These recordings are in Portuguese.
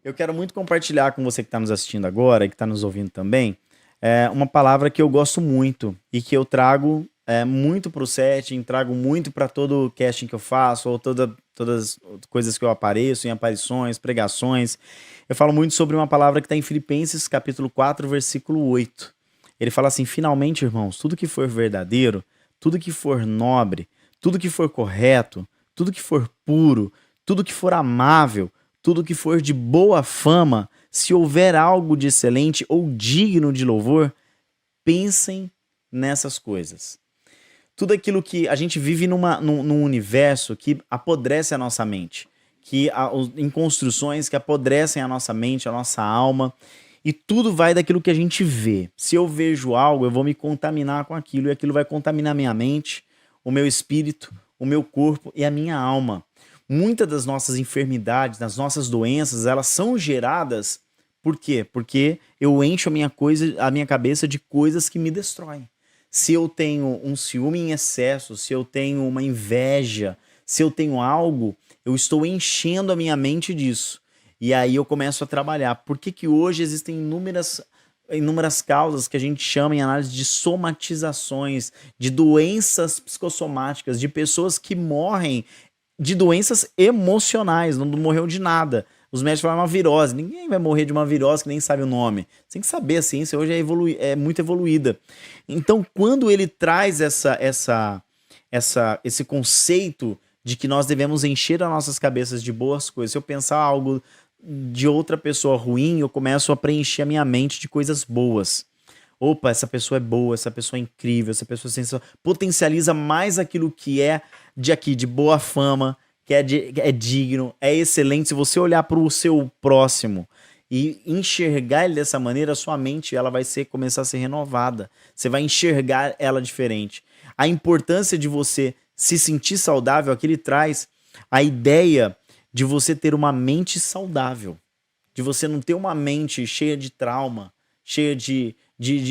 Eu quero muito compartilhar com você que está nos assistindo agora e que está nos ouvindo também, uma palavra que eu gosto muito e que eu trago muito para o setting, trago muito para todo o casting que eu faço, ou todas as coisas que eu apareço, em aparições, pregações. Eu falo muito sobre uma palavra que está em Filipenses capítulo 4, versículo 8. Ele fala assim: finalmente, irmãos, tudo que for verdadeiro, tudo que for nobre, tudo que for correto, tudo que for puro, tudo que for amável, tudo que for de boa fama, se houver algo de excelente ou digno de louvor, pensem nessas coisas. Tudo aquilo que a gente vive num universo que apodrece a nossa mente, em construções que apodrecem a nossa mente, a nossa alma, e tudo vai daquilo que a gente vê. Se eu vejo algo, eu vou me contaminar com aquilo, e aquilo vai contaminar minha mente, o meu espírito, o meu corpo e a minha alma. Muitas das nossas enfermidades, das nossas doenças, elas são geradas por quê? Porque eu encho a minha cabeça de coisas que me destroem. Se eu tenho um ciúme em excesso, se eu tenho uma inveja, se eu tenho algo, eu estou enchendo a minha mente disso. E aí eu começo a trabalhar. Por que que hoje existem inúmeras causas que a gente chama em análise de somatizações, de doenças psicossomáticas, de pessoas que morrem de doenças emocionais, não morreu de nada. Os médicos falam uma virose. Ninguém vai morrer de uma virose que nem sabe o nome. Você tem que saber, a ciência hoje é muito evoluída. Então, quando ele traz esse conceito de que nós devemos encher as nossas cabeças de boas coisas, se eu pensar algo de outra pessoa ruim, eu começo a preencher a minha mente de coisas boas. Opa, essa pessoa é boa, essa pessoa é incrível, essa pessoa é sensacional. Potencializa mais aquilo que é de boa fama, é digno, é excelente. Se você olhar para o seu próximo e enxergar ele dessa maneira, a sua mente ela vai começar a ser renovada. Você vai enxergar ela diferente. A importância de você se sentir saudável, aqui ele traz a ideia de você ter uma mente saudável, de você não ter uma mente cheia de trauma, cheia de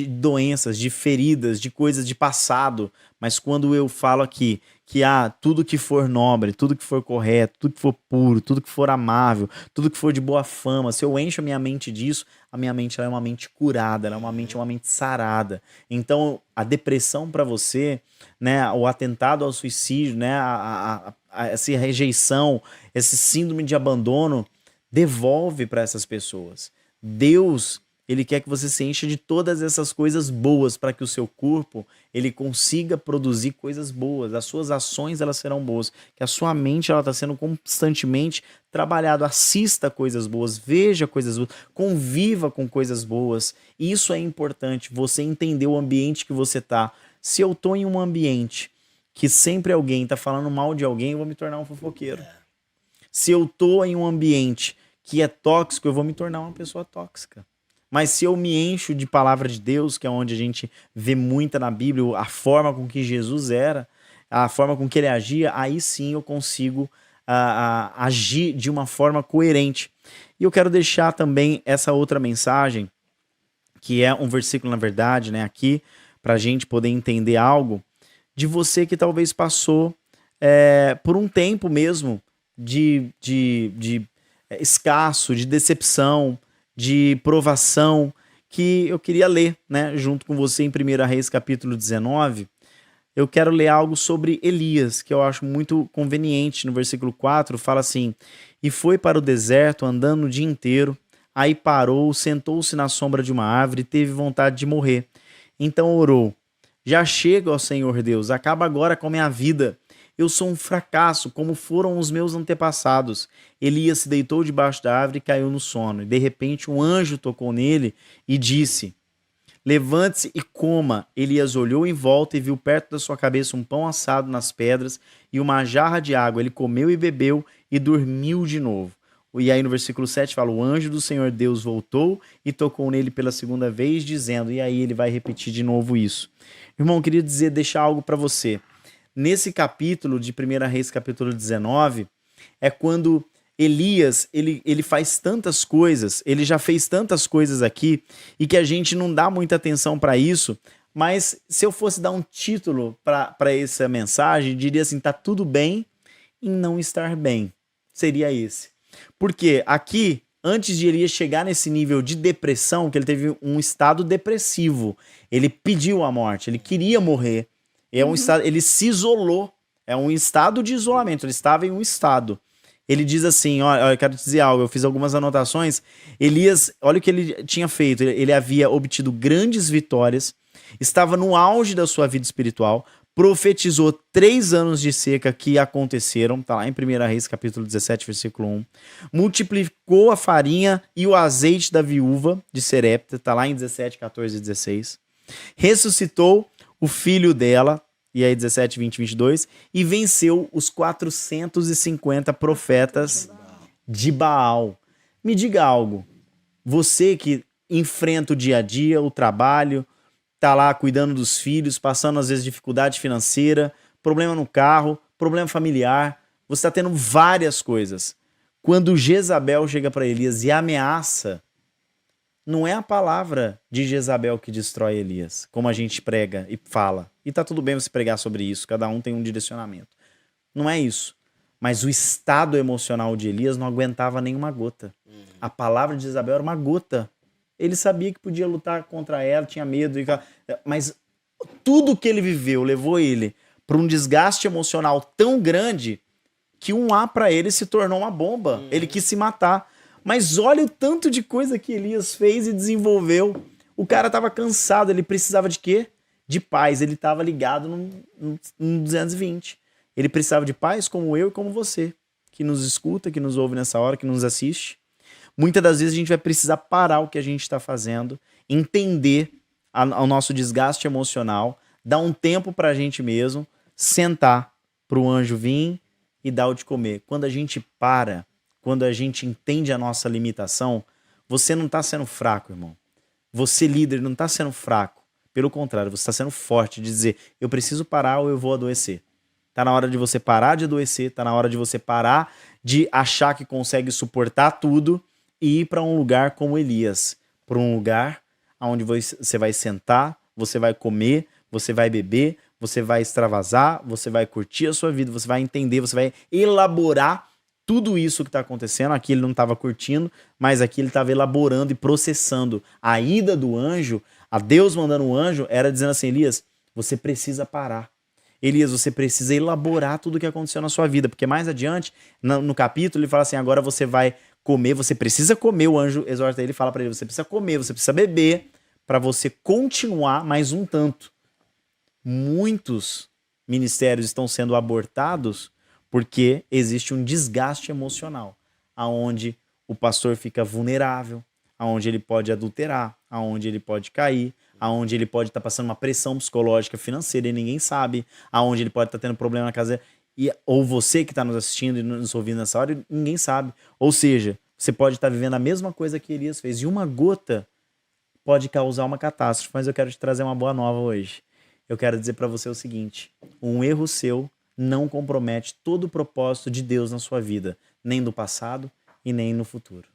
doenças, de feridas, de coisas de passado. Mas quando eu falo aqui que tudo que for nobre, tudo que for correto, tudo que for puro, tudo que for amável, tudo que for de boa fama, se eu encho a minha mente disso, a minha mente ela é uma mente curada, ela é uma mente sarada. Então, a depressão para você, né, o atentado ao suicídio, né, essa rejeição, esse síndrome de abandono, devolve para essas pessoas. Deus, ele quer que você se encha de todas essas coisas boas para que o seu corpo ele consiga produzir coisas boas. As suas ações elas serão boas, que a sua mente ela está sendo constantemente trabalhada. Assista coisas boas, veja coisas boas, conviva com coisas boas. Isso é importante. Você entender o ambiente que você está. Se eu estou em um ambiente que sempre alguém está falando mal de alguém, eu vou me tornar um fofoqueiro. Se eu estou em um ambiente que é tóxico, eu vou me tornar uma pessoa tóxica. Mas se eu me encho de palavra de Deus, que é onde a gente vê muita na Bíblia, a forma com que Jesus era, a forma com que ele agia, aí sim eu consigo agir de uma forma coerente. E eu quero deixar também essa outra mensagem, que é um versículo, na verdade, né, aqui, para a gente poder entender algo, de você que talvez passou por um tempo mesmo de escasso, de decepção, de provação, que eu queria ler, né, junto com você em 1 Reis capítulo 19. Eu quero ler algo sobre Elias, que eu acho muito conveniente. No versículo 4 fala assim: e foi para o deserto andando o dia inteiro, aí parou, sentou-se na sombra de uma árvore e teve vontade de morrer. Então orou: já chega, ó Senhor Deus, acaba agora com a minha vida. Eu sou um fracasso, como foram os meus antepassados. Elias se deitou debaixo da árvore e caiu no sono. E de repente um anjo tocou nele e disse: levante-se e coma. Elias olhou em volta e viu perto da sua cabeça um pão assado nas pedras e uma jarra de água. Ele comeu e bebeu e dormiu de novo. E aí no versículo 7 fala: o anjo do Senhor Deus voltou e tocou nele pela segunda vez, dizendo... E aí ele vai repetir de novo isso. Irmão, eu queria deixar algo para você. Nesse capítulo de 1 Reis, capítulo 19, é quando Elias, ele faz tantas coisas, ele já fez tantas coisas aqui, e que a gente não dá muita atenção para isso, mas se eu fosse dar um título para essa mensagem, diria assim: tá tudo bem em não estar bem. Seria esse. Porque aqui antes de Elias chegar nesse nível de depressão, que ele teve um estado depressivo. Ele pediu a morte, ele queria morrer. É um estado, ele se isolou. É um estado de isolamento. Ele estava em um estado. Ele diz assim, olha, eu quero te dizer algo, eu fiz algumas anotações. Elias, olha o que ele tinha feito. Ele havia obtido grandes vitórias, estava no auge da sua vida espiritual, profetizou 3 anos de seca que aconteceram, tá lá em 1 Reis, capítulo 17, versículo 1. Multiplicou a farinha e o azeite da viúva de Serepta, tá lá em 17, 14 e 16. Ressuscitou o filho dela, e aí 17, 20 e 22, e venceu os 450 profetas de Baal. Me diga algo, você que enfrenta o dia a dia, o trabalho, tá lá cuidando dos filhos, passando às vezes dificuldade financeira, problema no carro, problema familiar, você está tendo várias coisas. Quando Jezabel chega para Elias e ameaça, não é a palavra de Jezabel que destrói Elias, como a gente prega e fala. E tá tudo bem você pregar sobre isso, cada um tem um direcionamento. Não é isso. Mas o estado emocional de Elias não aguentava nenhuma gota. A palavra de Jezabel era uma gota. Ele sabia que podia lutar contra ela, tinha medo, mas tudo que ele viveu levou ele para um desgaste emocional tão grande que um A para ele se tornou uma bomba. Ele quis se matar. Mas olha o tanto de coisa que Elias fez e desenvolveu. O cara estava cansado, ele precisava de quê? De paz. Ele estava ligado no 220. Ele precisava de paz como eu e como você, que nos escuta, que nos ouve nessa hora, que nos assiste. Muitas das vezes a gente vai precisar parar o que a gente está fazendo, entender o nosso desgaste emocional, dar um tempo para a gente mesmo, sentar para o anjo vir e dar o de comer. Quando a gente para, quando a gente entende a nossa limitação, você não está sendo fraco, irmão. Você, líder, não está sendo fraco. Pelo contrário, você está sendo forte de dizer, eu preciso parar ou eu vou adoecer. Está na hora de você parar de adoecer, está na hora de você parar de achar que consegue suportar tudo e ir para um lugar como Elias, para um lugar onde você vai sentar, você vai comer, você vai beber, você vai extravasar, você vai curtir a sua vida, você vai entender, você vai elaborar tudo isso que está acontecendo. Aqui ele não estava curtindo, mas aqui ele estava elaborando e processando. A ida do anjo, a Deus mandando o anjo, era dizendo assim, Elias, você precisa parar. Elias, você precisa elaborar tudo o que aconteceu na sua vida, porque mais adiante, no capítulo, ele fala assim, agora você vai comer, você precisa comer, o anjo exorta ele e fala para ele, você precisa comer, você precisa beber, para você continuar mais um tanto. Muitos ministérios estão sendo abortados porque existe um desgaste emocional, aonde o pastor fica vulnerável, aonde ele pode adulterar, aonde ele pode cair, aonde ele pode estar passando uma pressão psicológica financeira e ninguém sabe, aonde ele pode estar tendo problema na casa, ou você que está nos assistindo e nos ouvindo nessa hora, ninguém sabe. Ou seja, você pode estar vivendo a mesma coisa que Elias fez, e uma gota pode causar uma catástrofe, mas eu quero te trazer uma boa nova hoje. Eu quero dizer para você o seguinte, um erro seu não compromete todo o propósito de Deus na sua vida, nem do passado e nem no futuro.